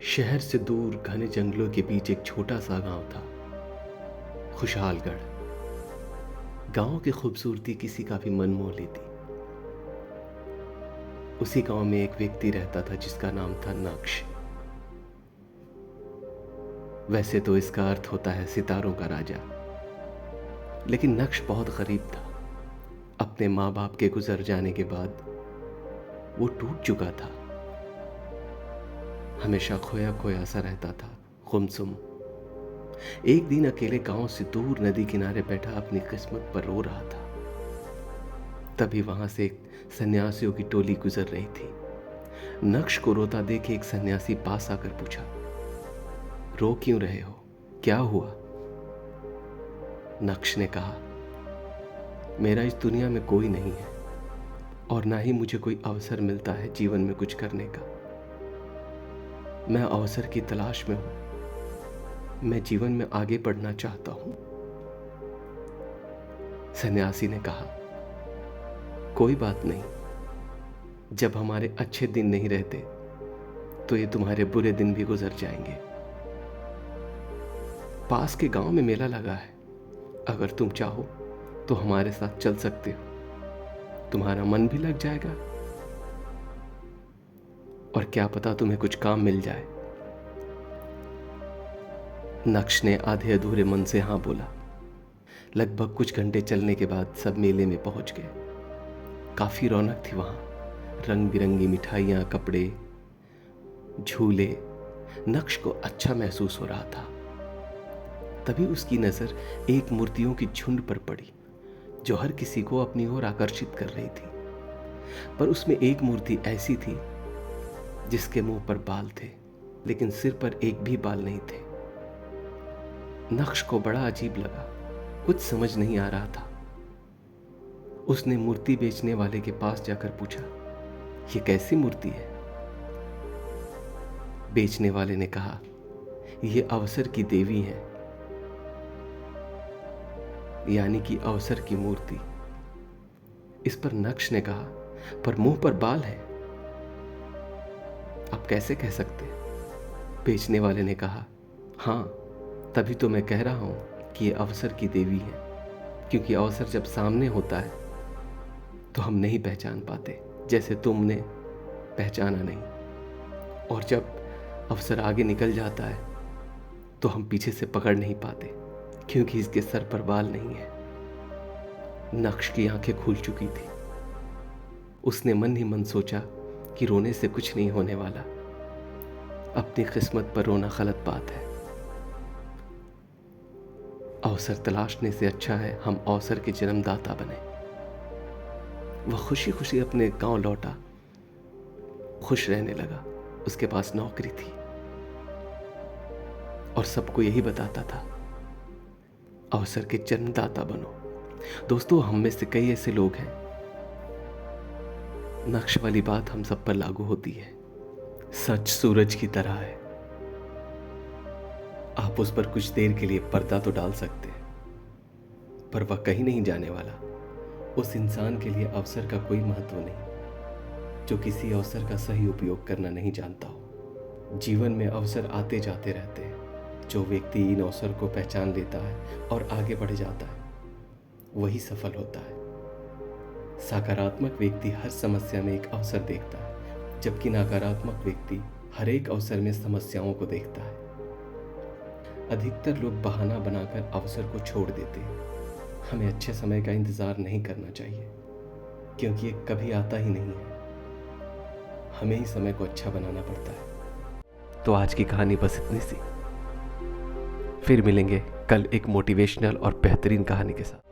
शहर से दूर घने जंगलों के बीच एक छोटा सा गांव था, खुशहालगढ़। गांव की खूबसूरती किसी का भी मन मोह लेती। उसी गांव में एक व्यक्ति रहता था जिसका नाम था नक्श। वैसे तो इसका अर्थ होता है सितारों का राजा, लेकिन नक्श बहुत गरीब था। अपने माँ बाप के गुजर जाने के बाद वो टूट चुका था। हमेशा खोया खोया सा रहता था, गुमसुम। एक दिन अकेले गांव से दूर नदी किनारे बैठा अपनी किस्मत पर रो रहा था। तभी वहां से एक सन्यासियों की टोली गुजर रही थी। नक्श को रोता देख एक सन्यासी पास आकर पूछा, रो क्यों रहे हो, क्या हुआ? नक्श ने कहा, मेरा इस दुनिया में कोई नहीं है और ना ही मुझे कोई अवसर मिलता है जीवन में कुछ करने का। मैं अवसर की तलाश में हूं। मैं जीवन में आगे बढ़ना चाहता हूं। सन्यासी ने कहा, कोई बात नहीं। जब हमारे अच्छे दिन नहीं रहते तो ये तुम्हारे बुरे दिन भी गुजर जाएंगे। पास के गांव में मेला लगा है, अगर तुम चाहो तो हमारे साथ चल सकते हो। तुम्हारा मन भी लग जाएगा और क्या पता तुम्हें कुछ काम मिल जाए। नक्श ने आधे अधूरे मन से हाँ बोला। लगभग कुछ घंटे चलने के बाद सब मेले में पहुंच गए। काफी रौनक थी वहां, रंग बिरंगी मिठाइयां, कपड़े, झूले। नक्श को अच्छा महसूस हो रहा था। तभी उसकी नजर एक मूर्तियों की झुंड पर पड़ी जो हर किसी को अपनी ओर आकर्षित कर रही थी। पर उसमें एक मूर्ति ऐसी थी जिसके मुंह पर बाल थे, लेकिन सिर पर एक भी बाल नहीं थे। नक्श को बड़ा अजीब लगा, कुछ समझ नहीं आ रहा था। उसने मूर्ति बेचने वाले के पास जाकर पूछा, ये कैसी मूर्ति है? बेचने वाले ने कहा, ये अवसर की देवी है, यानी कि अवसर की मूर्ति। इस पर नक्श ने कहा, पर मुंह पर बाल है, आप कैसे कह सकते? बेचने वाले ने कहा, हाँ, तभी तो मैं कह रहा हूं कि ये अवसर की देवी है, क्योंकि अवसर जब सामने होता है तो हम नहीं पहचान पाते, जैसे तुमने पहचाना नहीं। और जब अवसर आगे निकल जाता है तो हम पीछे से पकड़ नहीं पाते, क्योंकि इसके सर पर बाल नहीं है। नक्श की आंखें खुल चुकी थी। उसने मन ही मन सोचा कि रोने से कुछ नहीं होने वाला। अपनी किस्मत पर रोना गलत बात है। अवसर तलाशने से अच्छा है हम अवसर के जन्मदाता बने। वह खुशी खुशी अपने गांव लौटा, खुश रहने लगा। उसके पास नौकरी थी और सबको यही बताता था, अवसर के जन्मदाता बनो। दोस्तों, हम में से कई ऐसे लोग हैं, नक्श वाली बात हम सब पर लागू होती है। सच सूरज की तरह है, आप उस पर कुछ देर के लिए पर्दा तो डाल सकते हैं, पर वह कहीं नहीं जाने वाला। उस इंसान के लिए अवसर का कोई महत्व नहीं जो किसी अवसर का सही उपयोग करना नहीं जानता हो। जीवन में अवसर आते जाते रहते हैं। जो व्यक्ति इन अवसर को पहचान लेता है और आगे बढ़ जाता है, वही सफल होता है। सकारात्मक व्यक्ति हर समस्या में एक अवसर देखता है, जबकि नकारात्मक व्यक्ति हर एक अवसर में समस्याओं को देखता है। अधिकतर लोग बहाना बनाकर अवसर को छोड़ देते हैं। हमें अच्छे समय का इंतजार नहीं करना चाहिए, क्योंकि ये कभी आता ही नहीं है। हमें ही समय को अच्छा बनाना पड़ता है। तो आज की कहानी बस इतनी सी। फिर मिलेंगे कल एक मोटिवेशनल और बेहतरीन कहानी के साथ।